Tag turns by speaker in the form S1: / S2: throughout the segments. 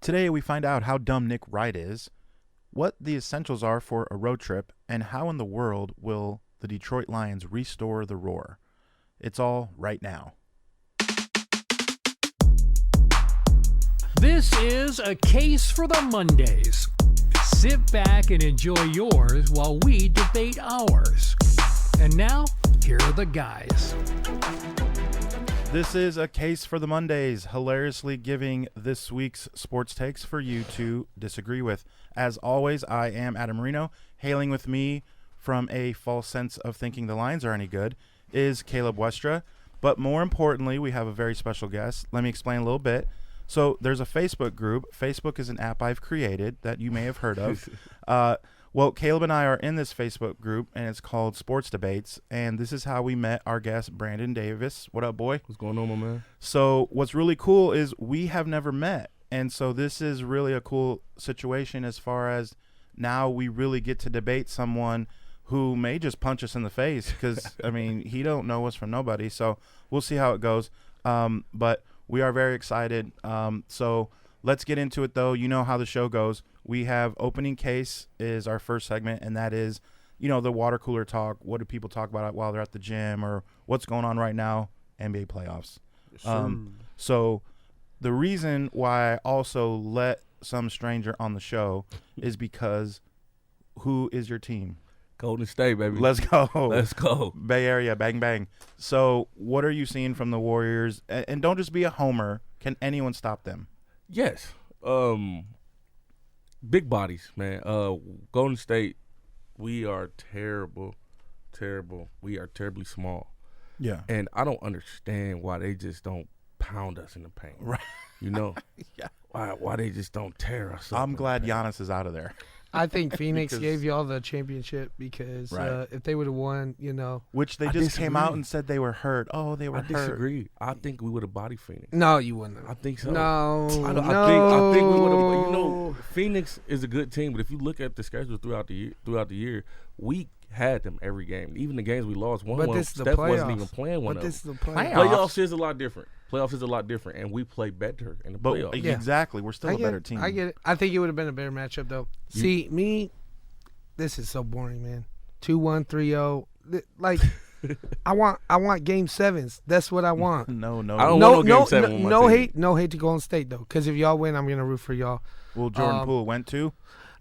S1: Today we find out how dumb Nick Wright is, what the essentials are for a road trip, and how in the world will the Detroit Lions restore the roar. It's all right now.
S2: This is a case for the Mondays. Sit back and enjoy yours while we debate ours. And now, here are the guys.
S1: This is a case for the Mondays, hilariously giving this week's sports takes for you to disagree with. As always, I am Adam Marino. Hailing with me from a false sense of thinking the Lions are any good is Caleb Westra. But more importantly, we have a very special guest. Let me explain a little bit. So there's a Facebook group. Facebook is an app I've created that you may have heard of. Well, Caleb and I are in this Facebook group, and it's called Sports Debates, and this is how we met our guest, Brandon Davis. What up, boy?
S3: What's going on, my man?
S1: So what's really cool is we have never met, and so this is really a cool situation as far as now we really get to debate someone who may just punch us in the face because, I mean, he don't know us from nobody, so we'll see how it goes. But we are very excited. So let's get into it, though. You know how the show goes. We have opening case is our first segment, and that is, you know, the water cooler talk. What do people talk about while they're at the gym or what's going on right now? NBA playoffs. So the reason why I also let some stranger on the show is because who is your team?
S3: Golden State, baby.
S1: Let's go.
S3: Let's go.
S1: Bay Area, bang, bang. So what are you seeing from the Warriors? And don't just be a homer. Can anyone stop them?
S3: Yes. Big bodies, man. Golden State, we are terrible. We are terribly small.
S1: Yeah.
S3: And I don't understand why they just don't pound us in the paint.
S1: Right.
S3: You know?
S1: Yeah.
S3: Why they just don't tear us up.
S1: I'm glad Giannis is out of there.
S4: I think Phoenix gave y'all the championship because
S1: Right.
S4: If they would have won, you know.
S1: Which they
S3: I
S1: just came out
S3: disagree.
S1: and said they were hurt. Oh, they were
S3: I
S1: hurt.
S3: disagree. I think we would have bodied Phoenix.
S4: No, you wouldn't.
S3: I think so.
S4: No,
S3: I think we would have. You know, Phoenix is a good team, but if you look at the schedule throughout the year, we had them every game. Even the games we lost,
S4: But this is the
S3: Steph wasn't
S4: playoffs.
S3: even playing one
S4: But
S3: of
S4: this is
S3: them.
S4: the playoffs.
S3: Playoffs is a lot different. and we play better in the
S1: But
S3: playoffs.
S4: Yeah.
S1: exactly, we're still
S4: I
S1: a
S4: get
S1: better
S4: it.
S1: team.
S4: I get it. I think it would have been a better matchup, though. See, me, this is so boring, man. 2-1, 3-0. Like, I want game sevens. That's what I want.
S1: No.
S3: I don't want no game seven with my team.
S4: No hate to Golden State, though, because if y'all win, I'm going to root for y'all.
S1: Well, Jordan Poole went to.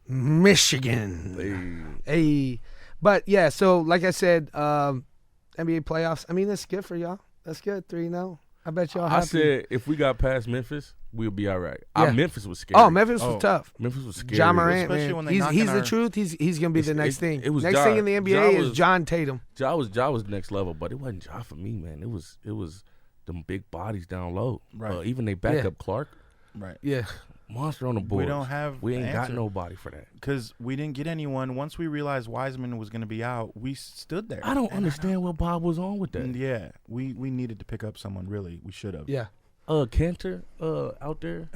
S4: Michigan. Hey. But, yeah, so like I said, NBA playoffs, I mean, that's good for y'all. That's good, 3-0. I bet y'all happy.
S3: I said if we got past Memphis, we'll be all right.
S4: Yeah.
S3: Memphis was scary.
S4: Oh, Memphis was tough.
S3: Memphis was scary.
S4: John Morant,
S1: Especially when
S4: man.
S1: they knock
S4: He's
S1: in
S4: the
S1: our-
S4: truth. He's going to be the next thing.
S3: It was
S4: next
S3: Ja.
S4: thing in the NBA
S3: Ja
S4: is
S3: was-
S4: John Tatum.
S3: Ja was next level, but it wasn't Ja for me, man. It was them big bodies down low.
S1: Right.
S3: Even they backup Clark,
S1: Right.
S4: Yeah.
S3: monster on the board. We ain't got nobody for that.
S1: Because we didn't get anyone. Once we realized Wiseman was going to be out, we stood there.
S3: I don't understand what Bob was on with that.
S1: And yeah, we needed to pick up someone, really. We should have.
S4: Yeah.
S3: Cantor, out there,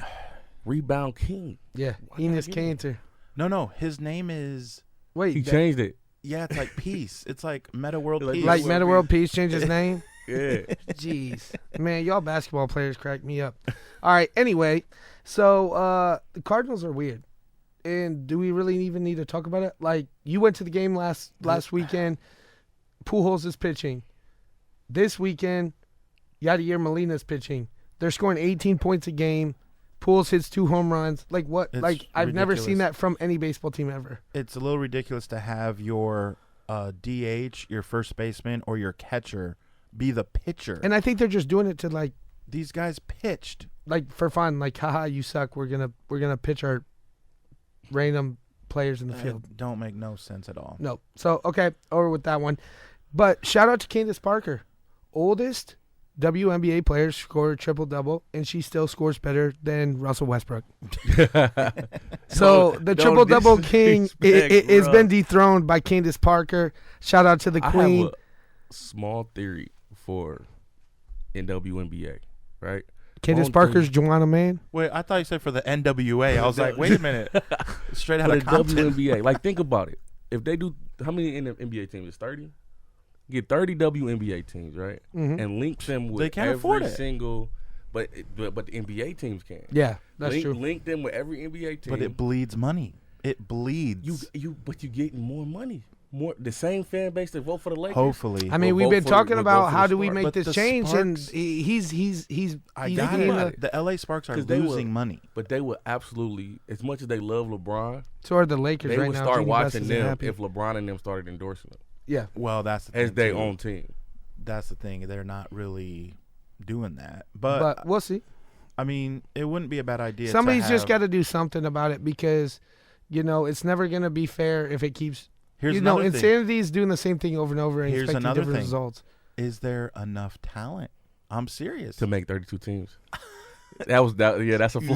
S3: rebound king.
S4: Yeah.
S3: Why
S4: Enes
S3: not get him?
S4: Kanter.
S1: No, his name is,
S4: Wait.
S3: He changed it.
S1: yeah, it's like Peace. It's like Meta World
S3: Like-
S1: Peace.
S4: Like Meta World Peace changed his name?
S3: Yeah.
S4: Jeez. Man, y'all basketball players crack me up. All right. Anyway, so the Cardinals are weird. And do we really even need to talk about it? Like, you went to the game last weekend. Pujols is pitching. This weekend, Yadier Molina's pitching. They're scoring 18 points a game. Pujols hits 2 home runs. Like, what?
S1: It's
S4: Like, I've never
S1: ridiculous.
S4: seen that from any baseball team ever.
S1: It's a little ridiculous to have your DH, your first baseman, or your catcher be the pitcher.
S4: And I think they're just doing it to, like
S1: These guys pitched.
S4: for fun. Like, haha, you suck. We're gonna pitch our random players in the field.
S1: Don't make no sense at all.
S4: No. So, okay, over with that one. But shout out to Candace Parker. Oldest WNBA player to score a triple-double, and she still scores better than Russell Westbrook. So the
S3: Don't
S4: triple-double king
S3: disrespect,
S4: has
S3: bruh.
S4: been dethroned by Candace Parker. Shout out to the
S3: I
S4: queen.
S3: have a small theory for NWNBA, right?
S4: Candace
S3: One
S4: Parker's
S3: thing-
S4: Joanna Man.
S1: Wait, I thought you said for the NWA. I was like, wait a minute. Straight out
S3: For
S1: of
S3: the
S1: Compton.
S3: WNBA. Like, think about it. If they do, how many NBA teams? Is 30? Get 30 WNBA teams, right?
S4: Mhm.
S3: And link them with
S1: They can't afford
S3: every
S1: it.
S3: single. But the NBA teams can.
S4: Yeah, that's
S3: link,
S4: true.
S3: Link them with every NBA team.
S1: But it bleeds money. It bleeds.
S3: But you getting more money. More the same fan base that vote for the Lakers.
S1: Hopefully.
S4: I mean, we've been talking about how do we make
S1: But
S4: this
S1: the
S4: change, and
S1: Sparks-
S4: he's
S1: I
S4: he's
S1: got
S4: being
S1: it. The LA Sparks are
S3: 'Cause they
S1: losing
S3: were-
S1: money.
S3: But they would absolutely, as much as they love LeBron,
S4: so are the Lakers
S3: they
S4: right
S3: would
S4: now.
S3: start
S4: Jeannie Buss
S3: watching
S4: isn't
S3: them
S4: happy.
S3: if LeBron and them started endorsing them
S4: Yeah,
S1: Well, that's the
S3: as
S1: thing,
S3: their
S1: too.
S3: own team.
S1: That's the thing. They're not really doing that. But,
S4: but we'll see.
S1: I mean, it wouldn't be a bad idea.
S4: Somebody's just got
S1: to.
S4: to do something about it because, it's never going to be fair if it keeps.
S1: Here's another thing.
S4: Insanity is doing the same thing over and over and
S1: Here's
S4: expecting
S1: another
S4: different
S1: thing.
S4: results.
S1: Is there enough talent? I'm serious.
S3: To make 32 teams. That's a flaw.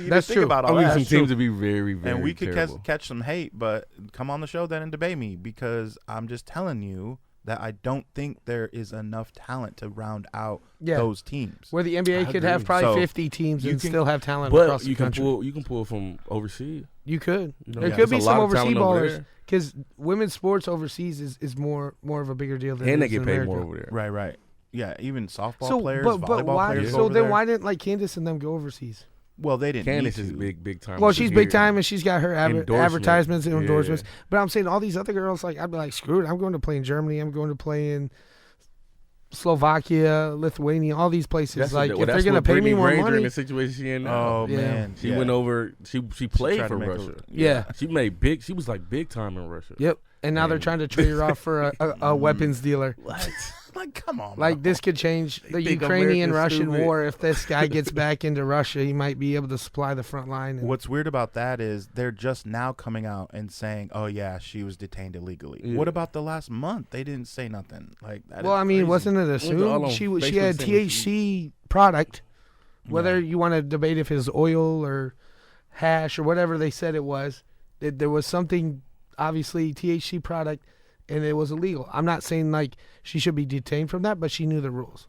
S4: That's true.
S1: About
S3: I
S1: all
S3: mean,
S1: that.
S3: some teams would be very, very
S1: And we could
S3: terrible.
S1: catch some hate, but come on the show then and debate me because I'm just telling you that I don't think there is enough talent to round out
S4: Yeah.
S1: those teams.
S4: Where the NBA
S3: I
S4: could have
S3: agree.
S4: probably
S1: So,
S4: 50 teams
S1: you
S4: and
S1: can-
S4: still have talent across
S3: But
S4: the
S3: you can
S4: country.
S3: pull from overseas.
S4: You could.
S3: You know,
S4: There
S3: yeah,
S4: could be
S3: there's a
S4: some
S3: lot of
S4: overseas
S3: talent over
S4: ballers
S3: there.
S4: because women's sports overseas is more of a bigger deal than
S3: And
S4: it
S3: they
S4: is
S3: get
S4: in
S3: paid
S4: America.
S3: more over there.
S1: Right. Yeah, even softball
S4: So,
S1: players,
S4: but
S1: volleyball
S4: why?
S1: players.
S4: So
S1: over
S4: then
S1: there.
S4: why didn't like Candace and them go overseas?
S1: Well, they didn't.
S3: Candace
S1: need
S3: is
S1: to.
S3: big time.
S4: Well, she's big
S3: here.
S4: time and she's got her
S3: Endorsement.
S4: advertisements and
S3: Yeah.
S4: endorsements. But I'm saying all these other girls, like I'd be like, screw it. I'm going to play in Germany. I'm going to play in Slovakia, Lithuania, all these places.
S3: That's
S4: like
S3: what,
S4: if they're
S3: that's
S4: going to
S3: what
S4: pay me
S3: Brittany
S4: more
S3: Granger in
S4: money,
S3: the situation she in now.
S1: Oh
S4: Yeah.
S1: man,
S3: She
S1: yeah.
S3: went over. She played
S1: tried
S3: for
S1: to make
S3: Russia.
S4: yeah.
S3: She made big. She was like big time in Russia.
S4: Yep. And now they're
S3: And-
S4: trying to trade her off for a weapons dealer.
S1: What? Like, come on.
S4: Like
S1: bro.
S4: this could change the
S3: think
S4: Ukrainian-Russian
S3: America's stupid.
S4: war. If this guy gets back into Russia, he might be able to supply the front line. And
S1: What's weird about that is they're just now coming out and saying, "Oh yeah, she was detained illegally."
S3: Yeah.
S1: What about the last month? They didn't say nothing. Like that.
S4: well,
S1: is
S4: I mean,
S1: crazy.
S4: wasn't it
S3: all
S4: assumed
S3: on
S4: she
S3: Facebook
S4: had
S3: saying
S4: THC product? Whether
S1: Yeah.
S4: you want to debate if it's oil or hash or whatever they said it was, there was something obviously THC product, and it was illegal. I'm not saying like she should be detained from that, but she knew the rules.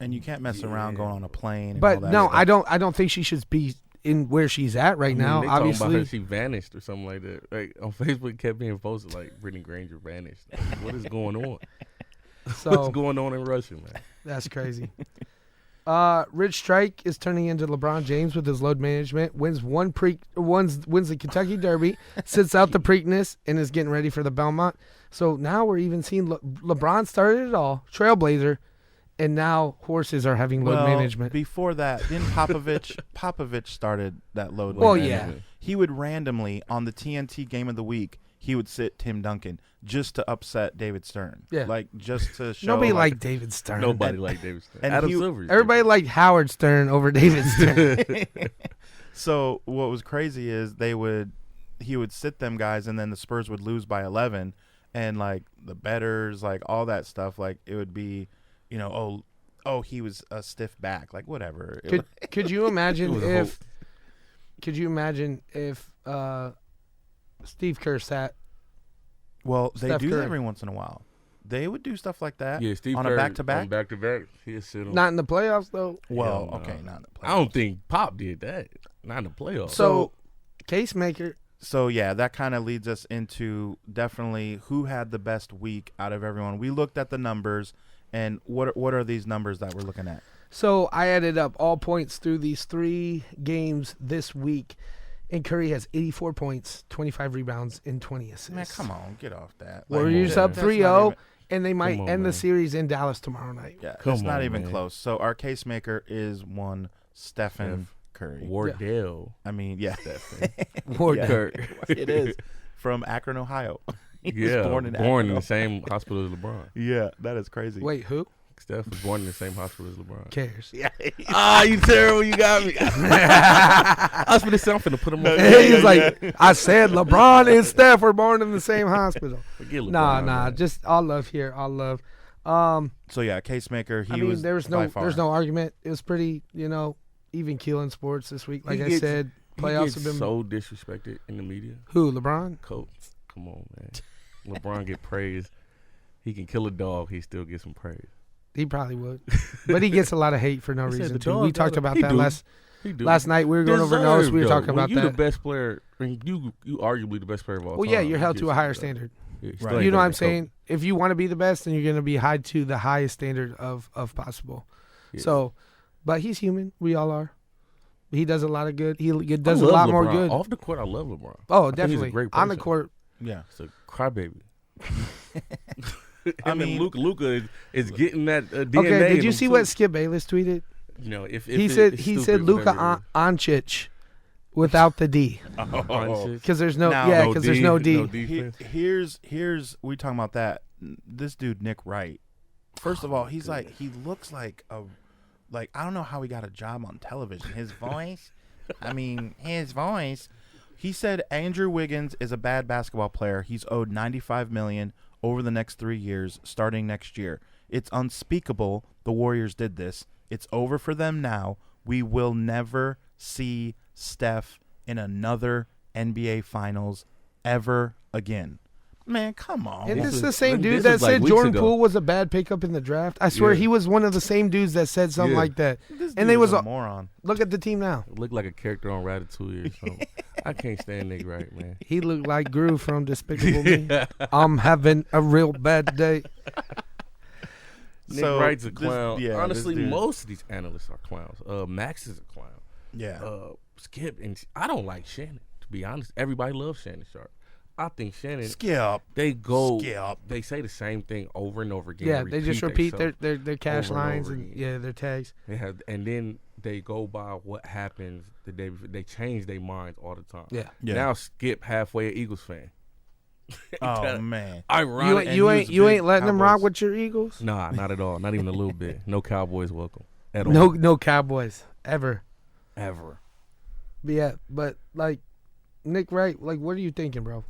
S1: And you can't mess around going on a plane. And
S4: But
S1: all that
S4: no,
S1: stuff.
S4: I don't think she should be in where she's at right now.
S3: They talking about
S4: Obviously,
S3: her, she vanished or something like that. Like on Facebook, it kept being posted like Brittany Granger vanished. Like, what is going on?
S4: so
S3: What's going on in Russia, man?
S4: that's crazy. Rich Strike is turning into LeBron James with his load management. Wins the Kentucky Derby, sits out the Preakness, and is getting ready for the Belmont. So now we're even seeing LeBron started it all, Trailblazer, and now horses are having load
S1: Well,
S4: management.
S1: Before that, didn't Popovich started that load.
S4: Well,
S1: management.
S4: yeah.
S1: He would randomly on the TNT Game of the Week, he would sit Tim Duncan just to upset David Stern.
S4: Yeah.
S1: Like just to show.
S4: Nobody
S1: like,
S4: liked David Stern.
S3: Nobody liked David Stern.
S1: and
S3: Adam
S1: he-
S3: Silver.
S4: Everybody liked Howard Stern over David Stern.
S1: So what was crazy is he would sit them guys, and then the Spurs would lose by 11, and like the betters, like all that stuff, like it would be, oh he was a stiff back, like whatever.
S4: Could you imagine
S3: It was a
S4: if? Could you imagine if Steve Kerr sat?
S1: Well, they
S4: Steph
S1: do
S4: Curry.
S1: that every once in a while. They would do stuff like that.
S3: Yeah, Steve
S1: on
S3: Kerr
S1: a back-to-back.
S3: on back-to-back. He'll sit on.
S4: Not in the playoffs though.
S1: Well,
S3: Hell no.
S1: okay, not in the playoffs.
S3: I don't think Pop did that. Not in the playoffs.
S4: So, Casemaker.
S1: So yeah, that kind of leads us into definitely who had the best week out of everyone. We looked at the numbers, and what are these numbers that we're looking at?
S4: So I added up all points through these 3 games this week, and Curry has 84 points, 25 rebounds, and 20 assists.
S1: Man, come on, get off that.
S4: Warriors
S3: on,
S4: up
S3: man.
S1: That's
S4: 3-0,
S1: not even-
S4: and they might
S3: Come on,
S4: end the
S3: man.
S4: series in Dallas tomorrow night.
S1: Yeah,
S3: Come
S1: it's not
S3: on,
S1: even
S3: man.
S1: close. So our Casemaker is one Stephen Curry.
S3: Wardell.
S1: I mean, yeah,
S4: Ward
S1: Yeah.
S4: Curry.
S1: it is from Akron, Ohio. He was
S3: Yeah,
S1: born in
S3: in
S1: Akron.
S3: the same hospital as LeBron.
S1: Yeah, that is crazy.
S4: Wait, who
S3: Steph was born in the same hospital as LeBron.
S4: cares?
S1: Yeah,
S3: You terrible. You got me. I was finna say I'm finna put him on.
S4: He's like, I said LeBron and Steph were born in the same hospital.
S3: Forget LeBron,
S4: Nah,
S3: man.
S4: just all love here, all love.
S1: So yeah, Casemaker. He
S4: I mean,
S1: was.
S4: there's
S1: by far.
S4: no argument. It was pretty, even keel in sports this week. Like
S3: He
S4: I
S3: gets-
S4: said,
S3: He
S4: playoffs
S3: gets
S4: have been
S3: so disrespected in the media.
S4: who LeBron.
S3: Coach, come on, man. LeBron get praise. He can kill a dog. He still gets some praise.
S4: He probably would, but he gets a lot of hate for no
S3: He said
S4: reason
S3: the
S4: too.
S3: dog
S4: We
S3: got
S4: talked
S3: it.
S4: about
S3: He
S4: that
S3: do. He do.
S4: last night. We were going over notes. We were talking
S3: When
S4: about
S3: you
S4: that.
S3: the best player. When you arguably the best player of all
S4: Well,
S3: time.
S4: yeah, you're held
S3: you
S4: to
S3: get
S4: a higher
S3: some-
S4: standard.
S3: Yeah,
S1: Right.
S3: still
S4: You
S3: ain't
S4: know what
S3: better
S4: I'm
S3: than
S4: saying? If you want to be the best, then you're going to be held to the highest standard of possible.
S3: Yeah.
S4: So, but he's human. We all are. He does a lot of good. He
S3: I
S4: does a
S3: love
S4: lot more
S3: LeBron.
S4: good.
S3: Off the court, I love LeBron.
S4: Oh,
S3: I think
S4: definitely.
S3: He's a great
S4: On the
S3: person.
S4: court,
S1: Yeah.
S3: It's a crybaby.
S1: I
S3: I mean,
S1: mean-
S3: Luka is getting that DNA.
S4: okay. Did
S3: in
S4: you
S3: him,
S4: see
S3: too.
S4: what Skip Bayless tweeted?
S3: You know, if
S4: He
S3: it-
S4: said
S3: it's
S4: he
S3: stupid,
S4: said Luka
S3: whatever
S4: Doncic without the D
S3: it is.
S4: because there's no
S1: Now-
S4: yeah
S1: No
S4: because there's no D.
S3: defense.
S1: We talking about that. This dude Nick Wright. First of all, he's like he looks like I don't know how he got a job on television. His voice. I mean, his voice. He said Andrew Wiggins is a bad basketball player. He's owed $95 million over the next 3 years, starting next year. It's unspeakable. The Warriors did this. It's over for them now. We will never see Steph in another NBA Finals ever again. Man, come on.
S4: And
S3: This
S4: this is
S3: is-
S4: the same
S3: this
S4: dude
S3: is
S4: that
S3: like
S4: said
S3: weeks
S4: Jordan
S3: ago.
S4: Poole was a bad pickup in the draft. I swear
S3: Yeah.
S4: he was one of the same dudes that said something
S3: Yeah.
S4: like that.
S1: This
S4: And
S1: dude
S4: they
S1: is
S4: was
S1: a
S4: a-
S1: moron.
S4: Look at the team now.
S3: Look like a character on Ratatouille or something. I can't stand Nick Wright, man.
S4: He looked like Gru from Despicable Me. I'm having a real bad day.
S3: Nick
S1: So,
S3: Wright's a
S1: this-
S3: clown.
S1: yeah,
S3: Honestly,
S1: this dude-
S3: most of these analysts are clowns. Max is a clown.
S1: Yeah.
S3: Skip, and I don't like Shannon, to be honest. Everybody loves Shannon Sharp. I think Shannon,
S1: Skip.
S3: they go,
S1: Skip.
S3: they say the same thing over and over again.
S4: Yeah, they just repeat
S3: themselves.
S4: their cash
S3: over and
S4: lines
S3: over
S4: and
S3: again.
S4: their tags.
S3: They have, and then they go by what happens the day before. They change their minds all the time.
S4: Yeah.
S1: Yeah.
S3: Now Skip halfway an Eagles fan.
S1: Oh man.
S3: Ironic.
S1: and
S4: You
S1: he
S4: ain't
S1: was
S4: you
S1: a big
S4: ain't letting them rock
S1: Cowboys.
S4: with your Eagles?
S3: Nah, not at all. Not even a little bit. No Cowboys welcome at all.
S4: No Cowboys ever.
S3: Ever.
S4: But yeah, but like Nick Wright, like what are you thinking, bro?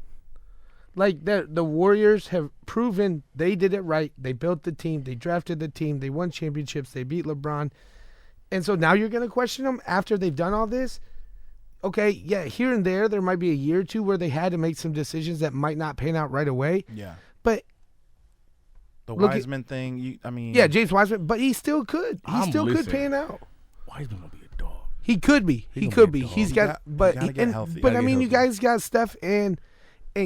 S4: Like the Warriors have proven they did it right. They built the team, they drafted the team, they won championships, they beat LeBron. And so now you're gonna question them after they've done all this? Okay, yeah, here and there might be a year or two where they had to make some decisions that might not pan out right away.
S1: Yeah.
S4: But
S1: The
S4: Look at-
S1: Wiseman thing. I mean.
S4: yeah, James Wiseman, but he still could. He
S3: I'm
S4: still could
S3: listening.
S4: pan out.
S3: Wiseman gonna be a dog.
S4: He could be. He
S3: gonna
S4: could
S3: be
S4: be.
S3: a dog.
S4: He's
S1: You
S4: got,
S1: got- you
S4: but
S1: gotta get healthy.
S4: but
S3: Gotta
S4: I
S3: get
S4: mean, you
S3: healthy.
S4: guys got Steph and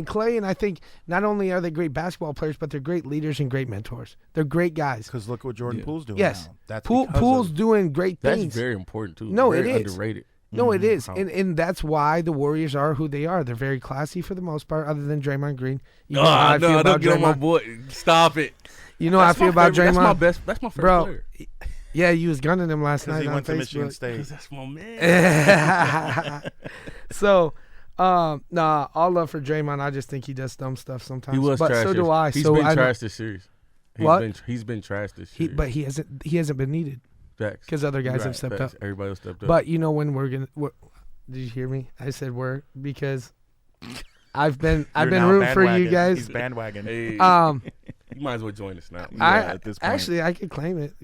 S4: Clay, and I think not only are they great basketball players, but they're great leaders and great mentors. They're great guys.
S1: Because look what Jordan
S3: Yeah.
S1: Poole's doing
S4: Yes,
S1: now. That's
S4: Poole,
S1: because
S4: Poole's
S1: of-
S4: doing great
S3: That's
S4: things.
S3: very important too.
S4: No,
S3: very
S4: it is.
S3: underrated.
S4: No, it is,
S3: How-
S4: and that's why the Warriors are who they are. They're very classy for the most part, other than Draymond Green. You know how I feel
S3: no,
S4: about
S3: don't get on my
S4: Draymond.
S3: boy. Stop it.
S4: You know how I
S3: That's
S4: feel
S3: my
S4: about
S3: favorite-
S4: Draymond.
S3: That's my favorite
S4: Bro,
S3: player.
S4: Yeah, you was gunning him last
S1: 'cause
S4: night
S1: he
S4: on
S1: went to Michigan
S4: Facebook.
S1: State.
S3: That's my man.
S4: So, nah, all love for Draymond. I just think he does dumb stuff sometimes.
S3: He was
S4: but
S3: trash.
S4: so do I.
S3: He's
S4: so
S3: been
S4: I know-
S3: trashed this series.
S4: What?
S3: He's been trashed this
S4: He,
S3: series.
S4: but he hasn't been needed
S3: Facts.
S4: because other guys
S1: Right,
S4: have stepped
S3: Facts.
S4: up.
S3: Everybody else stepped up.
S4: But you know when did you hear me? I said we're because I've been
S1: You're
S4: rooting
S1: now
S4: for you
S1: bandwagon.
S4: guys.
S1: He's bandwagon.
S3: hey,
S4: You
S3: might as well join us now.
S1: at this point.
S4: actually I could claim it.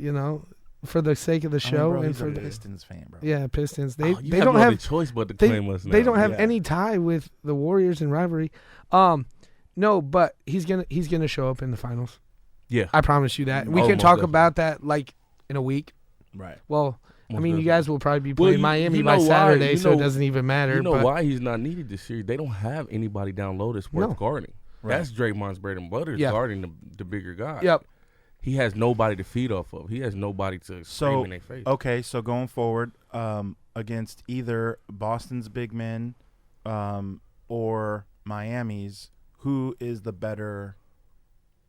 S4: For the sake of the
S1: I mean,
S4: show
S1: bro,
S4: and
S1: he's
S4: for
S1: a
S4: the
S1: Pistons fan, bro.
S4: Pistons.
S3: Oh, you
S4: They
S3: have
S4: don't
S3: no other
S4: have
S3: choice but to
S4: they,
S3: claim us now.
S4: they don't have
S1: Yeah.
S4: any tie with the Warriors in rivalry. No, but he's gonna show up in the finals.
S3: Yeah.
S4: I promise you that. We
S3: Oh,
S4: can
S3: most
S4: talk
S3: definitely.
S4: about that like in a week.
S1: Right.
S4: Well, I
S3: Most
S4: mean, you
S3: definitely.
S4: guys will probably be
S3: Well,
S4: playing
S3: you-
S4: Miami
S3: you
S4: by
S3: know why?
S4: Saturday,
S3: You
S4: so it
S3: know-
S4: doesn't even matter.
S3: You know
S4: but
S3: why he's not needed this series? They don't have anybody down low that's worth
S4: No.
S3: guarding.
S1: Right.
S3: That's Draymond's bread and butter, is
S4: Yeah.
S3: guarding the bigger guy.
S4: Yep.
S3: He has nobody to feed off of. He has nobody to scream
S1: So
S3: in their face.
S1: okay, so going forward, against either Boston's big men, or Miami's, who is the better?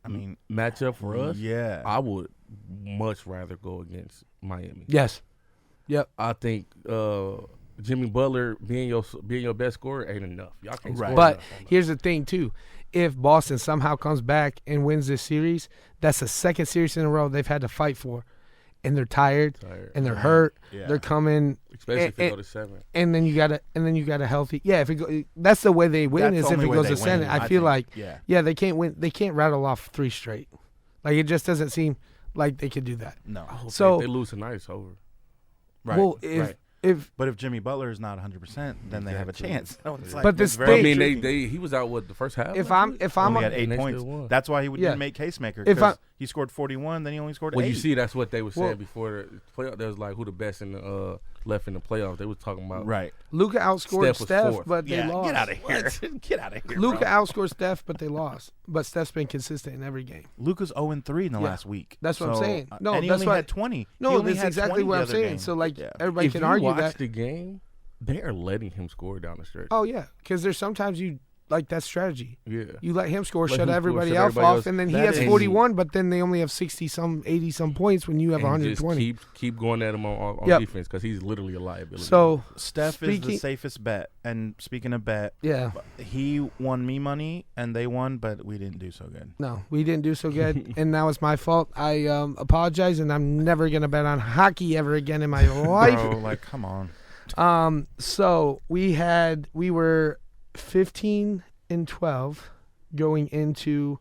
S1: I mean,
S3: Matchup for us,
S1: yeah.
S3: I would much rather go against Miami.
S4: Yes. Yep.
S3: I think Jimmy Butler being your best scorer ain't enough. Y'all can't
S1: Right.
S3: score
S4: But
S3: enough on that.
S4: here's the thing too: if Boston somehow comes back and wins this series, that's the second series in a row they've had to fight for, and they're tired and they're hurt.
S1: Yeah.
S4: They're coming,
S3: especially if you
S4: and-
S3: go to 7.
S4: and then you got a healthy. Yeah, if it go, that's the way they win
S1: That's
S4: is
S1: the
S4: if
S1: only
S4: it
S1: way
S4: goes
S1: they
S4: to Senate.
S1: win,
S4: I
S1: I
S4: feel
S1: think.
S4: like
S1: Yeah.
S4: they can't win. They can't rattle off 3 straight. Like it just doesn't seem like they could do that.
S1: No.
S4: So-
S3: if they lose tonight, it's over.
S1: Right.
S4: Well, if
S1: right.
S4: if
S1: But if Jimmy Butler is not 100%, then they have a
S3: Exactly.
S1: chance. So it's like,
S4: But
S1: it's
S4: this
S1: very
S3: I mean,
S1: tricky.
S3: he was out the first half.
S4: if
S3: last
S4: I'm
S3: week?
S4: if I'm
S1: only
S4: a,
S1: had 8
S3: And they
S1: points.
S3: still won.
S1: That's why he
S4: Yeah.
S1: didn't make Casemaker.
S4: If I-
S1: Because he scored 41, then he only scored
S3: Well,
S1: 8.
S3: you see, that's what they were saying
S4: Well-
S3: before the playoff. They was like, who the best in the left in the playoffs. They was talking about
S1: Right.
S4: Luka outscored
S3: Steph was
S4: Steph,
S3: fourth.
S4: but they lost.
S1: Get out of here. Get out of here.
S4: Luka
S1: bro.
S4: outscored Steph, but they lost. But Steph's been consistent in every game.
S1: Luka's 0-3 in the
S4: Yeah.
S1: last week.
S4: That's what I'm
S1: So,
S4: saying. No,
S1: and he
S4: that's
S1: only
S4: why-
S1: had 20. He
S4: No,
S1: only
S4: that's
S1: had
S4: exactly
S1: 20
S4: what
S1: the
S4: I'm
S1: other
S4: saying.
S1: game.
S4: So, like,
S1: Yeah.
S4: everybody
S3: if
S4: can
S3: you
S4: argue
S3: watch
S4: that.
S3: the game, they are letting him score down the stretch.
S4: Oh, yeah. Because there's sometimes you like that strategy.
S3: Yeah.
S4: You let him score,
S3: Let
S4: shut
S3: him score,
S4: everybody
S3: shut
S4: else
S3: everybody
S4: off,
S3: else.
S4: and then he
S1: That
S4: has
S1: is-
S4: 41, but then they only have 60-some, 80-some points when you have
S3: And just
S4: 120.
S3: keep going at him on
S4: Yep.
S3: defense because he's literally a liability.
S4: So,
S1: Steph is the
S4: speaking-
S1: safest bet. And speaking of bet,
S4: yeah.
S1: he won me money and they won, but we didn't do so good.
S4: No, we didn't do so good, and that was my fault. I apologize, and I'm never going to bet on hockey ever again in my life.
S1: Bro, like, come on.
S4: So we were 15-12 going into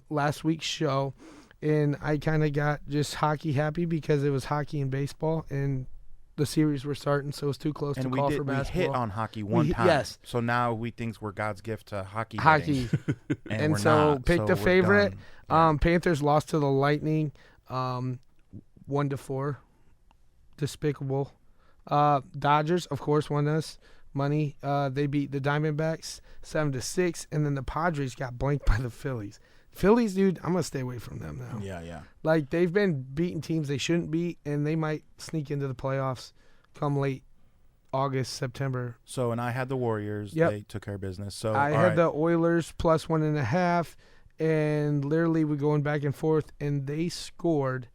S4: last week's show, and I kind of got just hockey happy because it was hockey and baseball, and the series were starting, so it was too close
S1: And
S4: to
S1: we
S4: call
S1: did.
S4: for
S1: We
S4: basketball.
S1: hit on hockey one
S4: hit-
S1: time.
S4: yes.
S1: So now we think we're God's gift to hockey.
S4: Hockey.
S1: betting,
S4: And
S1: we're
S4: so
S1: not,
S4: pick
S1: so
S4: the
S1: we're
S4: favorite.
S1: done.
S4: Panthers lost to the Lightning, 1-4. Despicable. Dodgers, of course, won us money. They beat the Diamondbacks 7-6, and then the Padres got blanked by the Phillies. Phillies, dude, I'm gonna stay away from them now.
S1: Yeah.
S4: Like, they've been beating teams they shouldn't beat, and they might sneak into the playoffs come late August, September.
S1: So, and I had the Warriors.
S4: Yep.
S1: They took care of business. So
S4: I
S1: all
S4: had
S1: right.
S4: the Oilers plus 1.5, and literally we're going back and forth, and they scored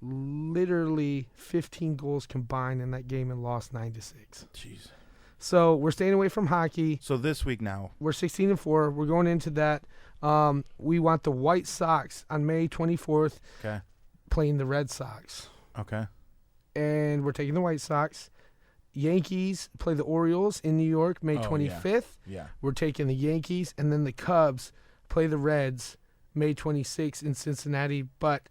S4: literally 15 goals combined in that game and lost 9-6.
S1: Jeez.
S4: So we're staying away from hockey.
S1: So this week now.
S4: We're 16-4. We're going into that. We want the White Sox on May 24th
S1: Okay.
S4: playing the Red Sox,
S1: Okay.
S4: and we're taking the White Sox. Yankees play the Orioles in New York May
S1: Oh,
S4: 25th.
S1: Yeah.
S4: We're taking the Yankees, and then the Cubs play the Reds May 26th in Cincinnati. But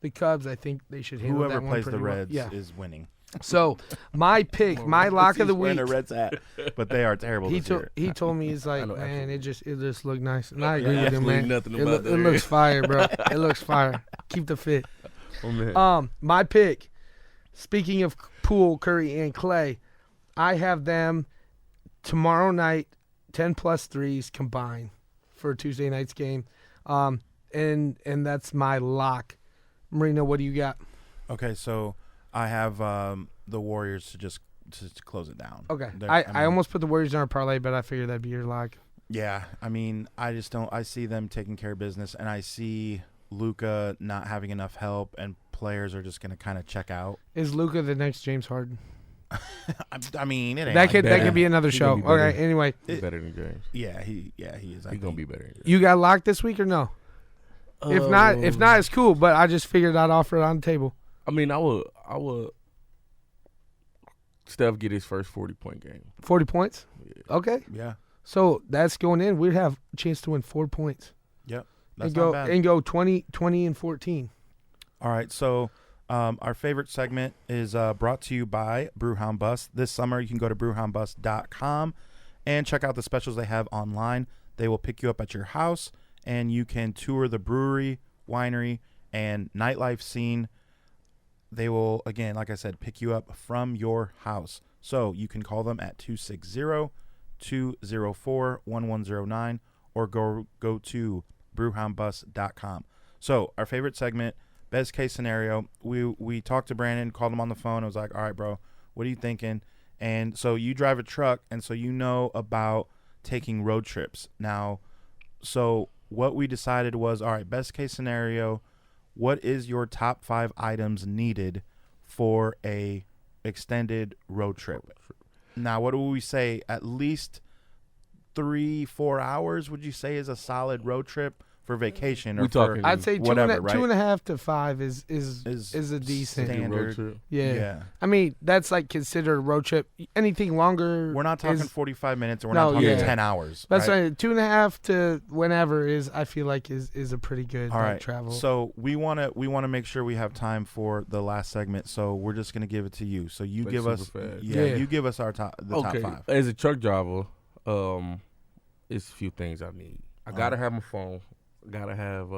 S4: the Cubs, I think they should handle
S1: Whoever
S4: that one
S1: plays the
S4: pretty well.
S1: Reds
S4: Yeah.
S1: is winning.
S4: So my pick, my lock of the
S1: He's wearing
S4: week.
S1: a Reds hat, but they are terrible
S4: He
S1: this
S4: told
S1: year.
S4: he told me, he's like,
S3: I know,
S4: man,
S3: absolutely.
S4: it just looked nice, and I agree
S3: Yeah,
S4: with him,
S3: absolutely
S4: man.
S3: nothing
S4: It,
S3: about that
S4: it
S3: area.
S4: looks fire, bro. It looks fire. Keep the fit.
S3: Oh, man.
S4: My pick. Speaking of Poole, Curry, and Clay, I have them tomorrow night, 10+ threes combined for Tuesday night's game, and that's my lock. Marino, what do you got?
S1: Okay, so I have the Warriors to close it down.
S4: Okay,
S1: They're-
S4: I
S1: mean,
S4: almost put the Warriors in our parlay, but I figured that'd be your lock.
S1: Yeah, I mean, I just don't. I see them taking care of business, and I see Luka not having enough help, and players are just going to kind of check out.
S4: Is Luka the next James Harden?
S1: I mean, it ain't
S4: That
S1: like
S4: could
S3: better.
S4: be another
S3: He
S4: show.
S3: gonna be better.
S4: Okay, anyway,
S3: He's better than James.
S1: Yeah, he is. I
S3: He's gonna
S1: think.
S3: be better than James.
S4: you got locked this week or no? If not, it's cool. But I just figured I'd offer it on the table.
S3: I mean, I would. Steph get his first 40-point game.
S4: 40 points.
S3: Yeah.
S4: Okay,
S1: Yeah.
S4: so that's going in. We'd have a chance to win 4 points
S1: Yep. That's
S4: and
S1: not bad.
S4: go 20 and 14.
S1: All right, so our favorite segment is brought to you by Brewhound Bus. This summer, you can go to brewhoundbus.com and check out the specials they have online. They will pick you up at your house, and you can tour the brewery, winery, and nightlife scene. They will, again, like I said, pick you up from your house. So you can call them at 260-204-1109 or go to brewhoundbus.com. So our favorite segment, best case scenario, we talked to Brandon, called him on the phone. I was like, all right, bro, what are you thinking? And so you drive a truck, and so you know about taking road trips. Now, so what we decided was, all right, best case scenario, what is your top 5 items needed for a extended road trip? Now, what do we say? At least 3-4 hours, would you say, is a solid road trip for vacation? Or
S3: We
S1: for
S3: talking-
S4: I'd say
S1: whatever, right?
S4: 2.5 to 5 is a decent.
S1: standard.
S3: Road trip.
S4: Yeah. I mean, that's like considered a road trip. Anything longer,
S1: We're not talking
S4: is-
S1: 45 minutes, or we're
S4: No,
S1: not talking
S3: yeah.
S1: 10 hours.
S4: That's
S1: right?
S4: right. 2.5 to whenever is, I feel like, is a pretty good
S1: All right.
S4: travel.
S1: So we want to make sure we have time for the last segment. So we're just gonna give it to you. So you
S3: Like
S1: give us,
S3: super fast.
S1: yeah,
S4: Yeah.
S1: you give us our top 5.
S3: As a truck driver, it's a few things I need. I gotta have my phone. I gotta have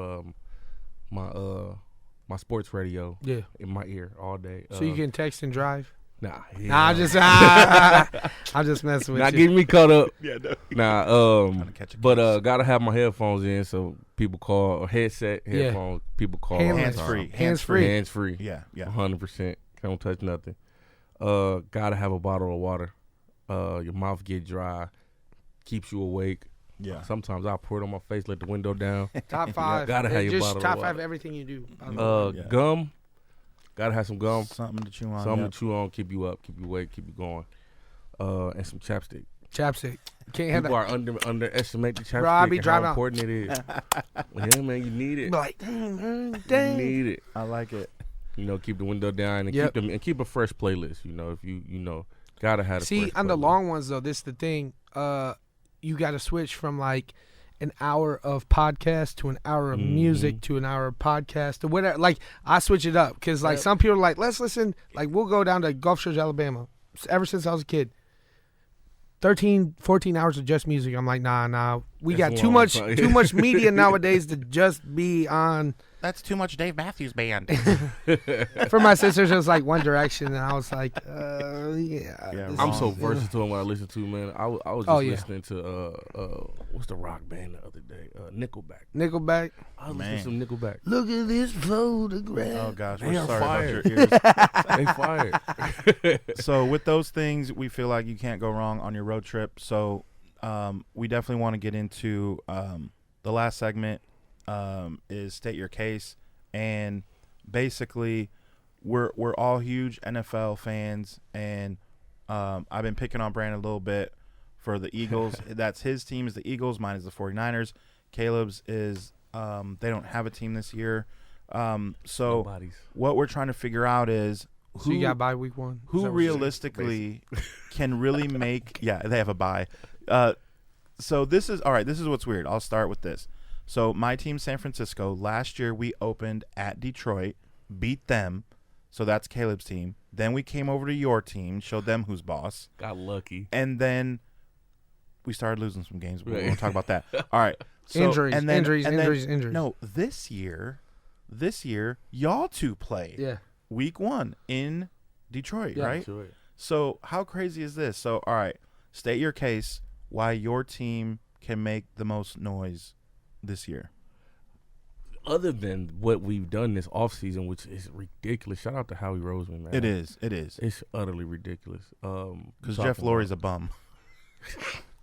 S3: my sports radio
S4: yeah.
S3: in my ear all day.
S4: So you can text and drive.
S3: Nah,
S4: Nah, I'm just messing with
S3: not
S4: you.
S3: getting me caught up.
S1: Yeah, no.
S3: Nah,
S1: catch a
S3: but
S1: case.
S3: gotta have my headphones in so people call or headset headphones. People call all the
S4: Hands
S3: time.
S1: free.
S4: Hands free.
S3: Hands free.
S1: Yeah, yeah.
S3: 100%. Don't touch nothing. Gotta have a bottle of water. Your mouth get dry, keeps you awake.
S1: Yeah.
S3: Sometimes I pour it on my face, let the window down.
S4: Top 5.
S3: Gotta have your
S4: just
S3: bottle of
S4: top
S3: water.
S4: 5 everything you do.
S1: Yeah.
S3: Gum. Gotta have some gum.
S1: Something to chew on.
S3: Something
S1: yep.
S3: to chew on, keep you up, keep you awake, keep you going. And some chapstick.
S4: Chapstick. Can't have
S3: People
S4: that.
S3: are underestimate the chapstick
S4: Bro, I be
S3: and
S4: driving
S3: how
S4: out.
S3: important it is. Yeah, man, you need it.
S4: Like, dang.
S3: You need it.
S1: I like it.
S3: You know, keep the window down and
S4: Yep.
S3: keep a fresh playlist. You know, if you gotta have.
S4: See, on the long ones though, this is the thing. You got to switch from like an hour of podcast to an hour of music to an hour of podcast or whatever. Like I switch it up because like some people are like, let's listen. Like we'll go down to Gulf Shores, Alabama. Ever since I was a kid, 13, 14 hours of just music. I'm like, nah. We
S3: That's
S4: got too
S3: long,
S4: much
S3: son.
S4: too much media nowadays to just be on.
S1: That's too much Dave Matthews Band.
S4: For my sisters, it was like One Direction, and I was like, yeah.
S1: Yeah,
S4: this
S3: I'm
S4: is-
S3: so versatile when I listen to, man. I was just listening to what's the rock band the other day? Nickelback.
S4: Nickelback.
S3: I was
S1: Man.
S3: listening to some Nickelback.
S4: Look at this photograph.
S1: Oh gosh,
S3: They
S1: we're
S3: are
S1: sorry
S3: fired.
S1: about your ears.
S3: They fired.
S1: So with those things, we feel like you can't go wrong on your road trip. So we definitely want to get into the last segment is state your case, and basically we're all huge NFL fans, and I've been picking on Brandon a little bit for the Eagles. That's his team is the Eagles, mine is the 49ers. Caleb's is they don't have a team this year. So
S3: Nobody's.
S1: what we're trying to figure out is
S4: So you got bye week 1. Is
S1: who
S4: that what you're saying?
S1: realistically can really make they have a bye. So this is all right, this is what's weird. I'll start with this. So my team, San Francisco, last year we opened at Detroit, beat them. So that's Caleb's team. Then we came over to your team, showed them who's boss.
S3: Got lucky.
S1: And then we started losing some games, but we
S3: Right.
S1: won't talk about that. All right. So,
S4: Injuries,
S1: and then,
S4: injuries,
S1: and then-
S4: injuries, injuries.
S1: No, this year, y'all two played.
S4: Yeah.
S1: Week 1 in Detroit,
S4: Yeah.
S1: right?
S3: Sure.
S1: So how crazy is this? So, all right, state your case why your team can make the most noise this year.
S3: Other than what we've done this offseason, which is ridiculous. Shout out to Howie Roseman, man.
S1: It is.
S3: It's utterly ridiculous.
S1: Because Jeff Lurie's a bum.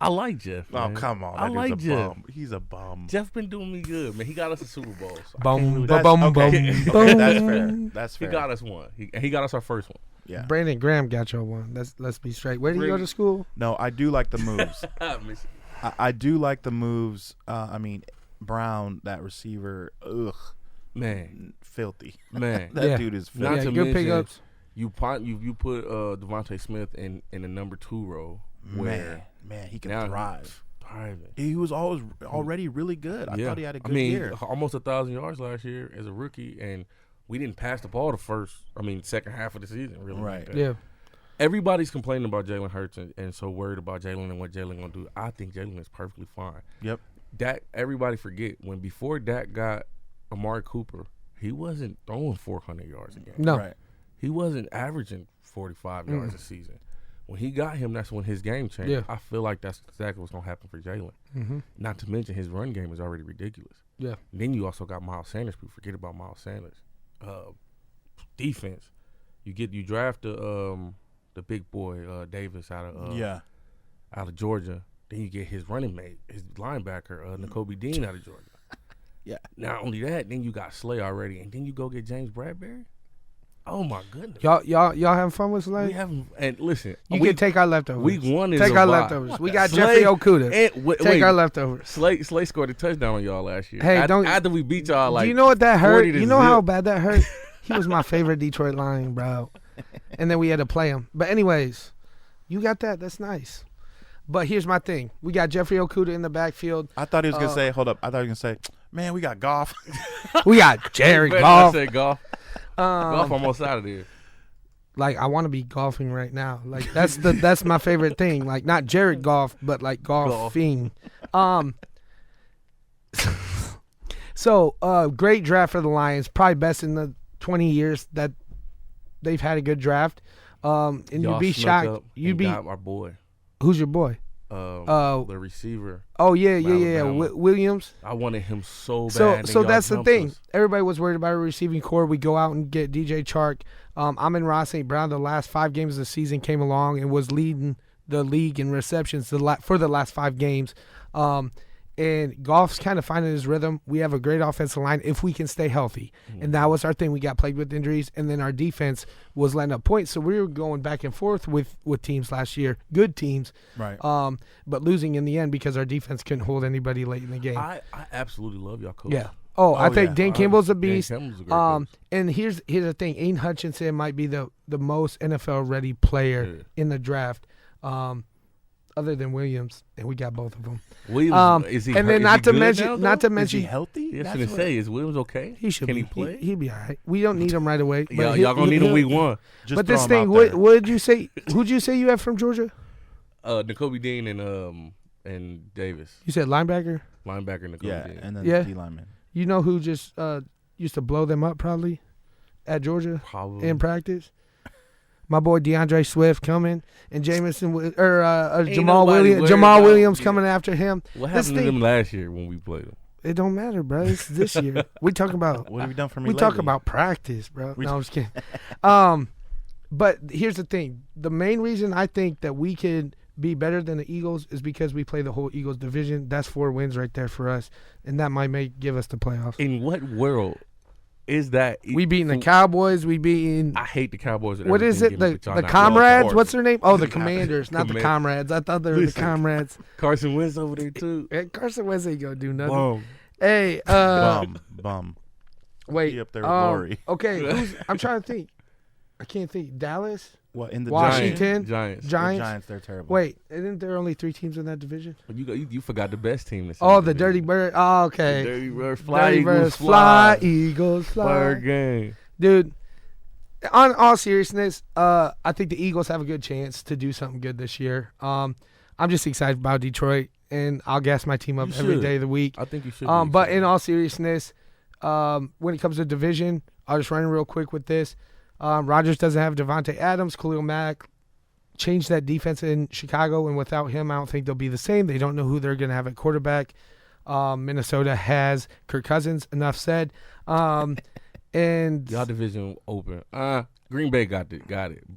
S3: I like Jeff.
S1: Oh,
S3: man.
S1: come on.
S3: I
S1: That
S3: like
S1: dude's a
S3: Jeff.
S1: bum. He's a bum.
S3: Jeff been doing me good, man. He got us a Super Bowl. So I can't
S4: Bum,
S3: really-
S4: ba- bum,
S1: okay.
S4: bum,
S1: Okay, that's
S4: bum.
S1: fair. That's
S3: He
S1: fair.
S3: got us one. He got us our first one.
S1: Yeah.
S4: Brandon Graham got your one. Let's be straight. Where did you go to school?
S1: No, I do like the moves.
S3: I miss you.
S1: I do like the moves. I mean, Brown, that receiver,
S3: Man,
S1: filthy.
S3: man.
S1: That
S4: Yeah.
S1: dude is
S3: Not
S1: filthy.
S4: Yeah,
S3: to
S4: good
S3: mention,
S4: pickups.
S3: you put Devontae Smith in the number 2 role where
S1: Man, he can
S3: now
S1: thrive.
S3: thriving.
S1: He was already really good. I thought he had a good year.
S3: Almost 1,000 yards last year as a rookie, and we didn't pass the ball second half of the season, really.
S1: Right.
S4: Yeah.
S3: Everybody's complaining about Jalen Hurts and so worried about Jalen and what Jalen gonna do. I think Jalen is perfectly fine.
S1: Yep.
S3: Dak, everybody forget when before Dak got Amari Cooper, he wasn't throwing 400 yards a game.
S4: No.
S1: Right.
S3: He wasn't averaging 45 yards a season. When he got him, that's when his game changed.
S4: Yeah.
S3: I feel like that's exactly what's gonna happen for Jalen.
S4: Mm-hmm.
S3: Not to mention his run game is already ridiculous.
S4: Yeah.
S3: And then you also got Miles Sanders. People forget about Miles Sanders. Defense, you draft the big boy Davis out of Georgia. Then you get his running mate, his linebacker N'Kobe Dean out of Georgia.
S1: Yeah.
S3: Not only that, then you got Slay already, and then you go get James Bradbury. Oh my goodness.
S4: Y'all having fun with
S3: We
S4: Slay?
S3: haven't, and listen,
S4: You can take our leftovers.
S3: week 1 is
S4: Take
S3: a
S4: our
S3: bye.
S4: leftovers. We got
S3: Slay-
S4: Jeffrey Okuda.
S3: And, wait,
S4: Take our leftovers.
S3: Slay scored a touchdown on y'all last year.
S4: Hey,
S3: After we beat y'all, like,
S4: Do you know what that hurt?
S3: 40 to
S4: You know how
S3: 0.
S4: bad that hurt? He was my favorite Detroit Lion, bro. And then we had to play him. But anyways, you got that. That's nice. But here's my thing. We got Jeffrey Okuda in the backfield.
S1: I thought he was gonna say, hold up. I thought he was gonna say, man, we got Goff.
S4: We got Jared
S3: I
S4: Goff.
S3: said golf. Golf almost out of there.
S4: Like I want to be golfing right now. Like that's my favorite thing. Like not Jared Goff, but like golfing. So great draft for the Lions. Probably best in the 20 years that they've had a good draft. And
S3: Y'all
S4: you'd be
S3: snuck
S4: shocked.
S3: up
S4: You'd
S3: and
S4: be
S3: got our boy.
S4: Who's your boy?
S3: The receiver.
S4: Oh yeah.
S3: Alabama.
S4: Williams.
S3: I wanted him so bad.
S4: So
S3: and y'all
S4: that's the
S3: jumped
S4: thing.
S3: us.
S4: Everybody was worried about a receiving core. We go out and get DJ Chark. Amon-Ra St. Brown, the last 5 games of the season, came along and was leading the league in receptions for the last 5 games. And Goff's kind of finding his rhythm. We have a great offensive line if we can stay healthy. And that was our thing. We got plagued with injuries, and then our defense was letting up points. So we were going back and forth with teams last year, good teams,
S1: Right.
S4: but losing in the end because our defense couldn't hold anybody late in the game.
S3: I absolutely love y'all coach.
S4: Yeah. I think
S1: yeah.
S4: Dan Campbell's a beast.
S3: Dan Campbell's a great coach.
S4: And here's the thing. Aiden Hutchinson might be the most NFL-ready player in the draft, other than Williams, and we got both of them.
S3: Williams, is he?
S4: And then
S3: is
S4: not
S3: he
S4: to
S3: good
S4: mention,
S3: now,
S4: not
S3: though?
S4: to
S1: Is he
S4: mention,
S1: healthy?
S3: Yeah, I was
S1: That's
S3: gonna
S1: what-
S3: say, is Williams okay?
S4: he should
S3: Can
S4: be.
S3: he play?
S4: He'll be all right. We don't need him right away. But
S3: Y'all gonna need him week 1.
S1: Just
S4: But
S1: throw
S4: this
S1: him
S4: thing,
S1: out
S4: what
S1: there.
S4: did you say? Who'd you say you have from Georgia?
S3: N'Kobe Dean and Davis,
S4: You said linebacker.
S3: linebacker N'Kobe
S1: Yeah,
S3: Dean.
S1: and then
S4: Yeah.
S1: the D lineman.
S4: You know who just used to blow them up probably at Georgia
S3: Probably.
S4: in practice? My boy DeAndre Swift coming, and Jamal Williams coming after him.
S3: What
S4: This
S3: happened to
S4: thing-
S3: them last year when we played them?
S4: It don't matter, bro. It's this year. We talk about
S1: What have you done for me?
S4: we talk
S1: lately?
S4: about practice, bro.
S1: We
S4: No, I'm just kidding. But here's the thing: the main reason I think that we could be better than the Eagles is because we play the whole Eagles division. That's 4 wins right there for us, and that might give us the playoffs.
S3: In what world is that?
S4: We beating the Cowboys. We beating.
S3: I hate the Cowboys. and
S4: What is
S3: everything,
S4: it?
S3: but y'all
S4: The
S3: not
S4: Comrades?
S3: doing it.
S4: What's their name? Oh, the Commanders, not the Comrades. I thought they were the
S3: Listen.
S4: Comrades.
S3: Carson Wentz over there too.
S4: Hey, Carson Wentz ain't gonna do nothing.
S3: Boom.
S4: Hey,
S1: Bum.
S4: wait.
S1: He up there with Lori.
S4: Okay, I'm trying to think. I can't think. Dallas,
S1: What in the
S4: Washington,
S3: Giants.
S1: The
S4: Giants.
S1: Giants, they're terrible.
S4: Wait, isn't there only 3 teams in that division?
S3: You forgot the best team. That's in
S4: Oh, the
S3: division.
S4: Dirty Bird. Oh,
S3: The
S4: okay.
S3: Dirty Bird. Fly
S4: Dirty
S3: Eagles
S4: Birds
S3: fly.
S4: Eagles fly.
S3: Bird game.
S4: Dude, on all seriousness, I think the Eagles have a good chance to do something good this year. I'm just excited about Detroit, and I'll gas my team up
S3: You
S4: every
S3: should.
S4: day of the week.
S3: I think you should.
S4: But in all seriousness, when it comes to division, I'll just run real quick with this. Rodgers doesn't have Devontae Adams, Khalil Mack. Changed that defense in Chicago, and without him, I don't think they'll be the same. They don't know who they're going to have at quarterback. Minnesota has Kirk Cousins. Enough said. And
S3: y'all division open. Green Bay got it.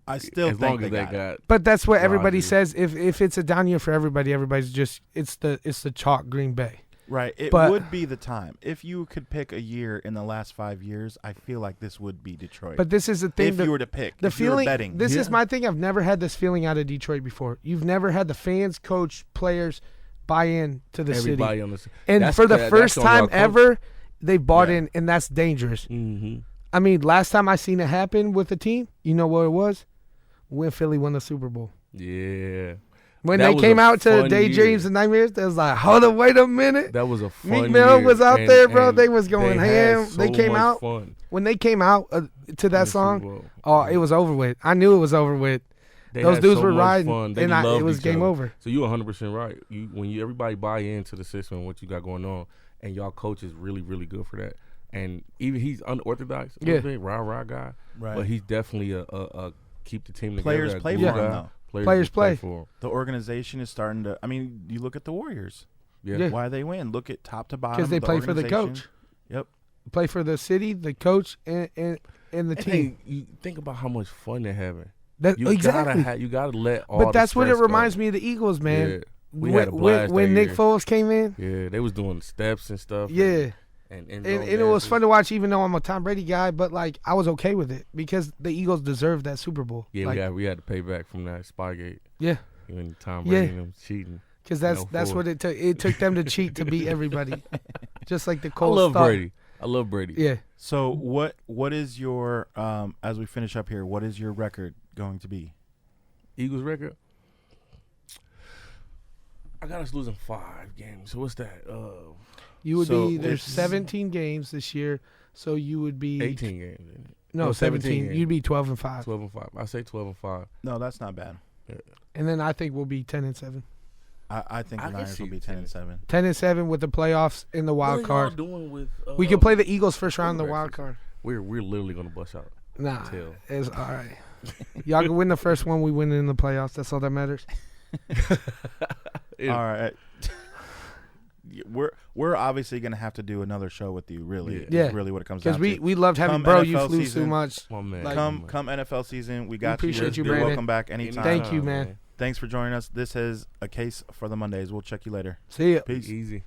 S1: I still
S3: as
S1: think
S3: long as
S1: they
S3: they
S1: got
S3: got.
S4: but that's what everybody
S3: Rodgers.
S4: says. If it's a down year for everybody, everybody's just it's the chalk Green Bay.
S1: Right. It
S4: But-
S1: would be the time. If you could pick a year in the last 5 years, I feel like this would be Detroit.
S4: But this is the thing.
S1: if you were to pick,
S4: the
S1: if you were
S4: feeling.
S1: betting.
S4: This is
S3: Yeah.
S4: my thing. I've never had this feeling out of Detroit before. You've never had the fans, coach, players buy in to the
S3: Everybody
S4: city.
S3: on the
S4: And
S3: that's
S4: for the
S3: that's
S4: first
S3: on
S4: time
S3: y'all coach.
S4: ever, they bought
S1: Yeah.
S4: in, and that's dangerous.
S3: Mm-hmm.
S4: I mean, last time I seen it happen with a team, you know what it was? When Philly won the Super Bowl.
S3: Yeah,
S4: When
S3: That
S4: they
S3: was
S4: came
S3: a
S4: out to
S3: fun
S4: Daydreams
S3: year.
S4: and Nightmares, they was like, hold up, wait a minute.
S3: that was a fun
S4: Meek Mill
S3: year.
S4: was out
S3: And-
S4: there, bro.
S3: and
S4: They was going
S3: they
S4: ham.
S3: had
S4: They
S3: so
S4: came
S3: much
S4: out.
S3: Fun
S4: When they came out to
S3: in the
S4: that
S3: Super
S4: song,
S3: Bowl.
S4: oh, it was over with. I knew it was over with.
S3: They
S4: Those
S3: had
S4: dudes
S3: so
S4: were
S3: much
S4: riding,
S3: fun. They
S4: and it
S3: loved
S4: was
S3: each
S4: game
S3: other.
S4: over.
S3: So you're 100% right. When everybody buy into the system and what you got going on, and y'all coach is really, really good for that. And even he's unorthodox, a little bit, rah guy,
S1: Right.
S3: but he's definitely a keep the team together.
S1: Players
S3: a
S1: play
S3: glue
S1: for him,
S3: guy.
S1: though.
S4: Players play.
S3: for him.
S1: The organization is starting to. I mean, you look at the Warriors.
S3: Yeah.
S1: Why they win? Look at top to bottom.
S4: Because they play for the
S1: organization.
S4: coach.
S1: Yep.
S4: Play for the city, the coach, and the
S3: And
S4: team.
S3: hey, you think about how much fun they're having.
S4: That,
S3: You
S4: exactly.
S3: you gotta let all.
S4: But that's
S3: the
S4: what it
S3: stress
S4: reminds
S3: go.
S4: me of the Eagles, man.
S3: Yeah. We had a
S4: when
S3: blast
S4: when
S3: that
S4: Nick
S3: year.
S4: Foles came in,
S3: Yeah, they was doing steps and stuff.
S4: yeah.
S3: and
S4: It was fun to watch, even though I'm a Tom Brady guy. But like, I was okay with it because the Eagles deserved that Super Bowl.
S3: Yeah,
S4: like,
S3: we had to pay back from that Spygate.
S4: yeah,
S3: When Tom
S4: Yeah.
S3: Brady and them cheating.
S4: because that's
S3: No,
S4: what it took. It took them to cheat to beat everybody, just like the
S3: I
S4: Colts.
S3: love
S4: thought.
S3: Brady. I love Brady.
S4: Yeah,
S1: So what is your as we finish up here? What is your record going to be?
S3: Eagles record. I got us losing 5 games. So what's that?
S4: you would
S1: So
S4: be. There's
S1: it's-
S4: 17 games this year, so you would be
S3: 18 games.
S4: No, 17.
S3: games.
S4: You'd be 12-5,
S3: 12-5. I say 12-5.
S1: No, that's not bad.
S4: and then I think we'll be 10-7.
S1: I think
S3: I
S1: the
S3: can
S1: Niners
S3: see
S1: will be
S3: 10
S1: 10-7.
S4: 10-7 with the playoffs in the wild
S3: What are y'all
S4: card.
S3: doing with?
S4: We could play the Eagles first round in the
S3: quarterbacks
S4: wild
S3: this year?
S4: card.
S3: We're literally gonna bust out.
S4: Nah,
S3: Tail.
S4: it's all right. Y'all can win the first one. We win it in the playoffs. That's all that matters.
S1: All right. We're obviously gonna have to do another show with you. Really,
S4: yeah.
S1: Is really what it comes down to.
S4: Because we loved having
S1: Come
S4: bro.
S1: NFL
S4: You flew
S1: season,
S4: too much.
S3: Oh, man.
S4: Like,
S1: come NFL season, we got
S4: appreciate you,
S1: You're
S4: Brandon.
S1: welcome back anytime.
S4: Thank you, man.
S1: Thanks for joining us. This is A Case for the Mondays. We'll check you later.
S4: See ya.
S1: Peace.
S3: Easy.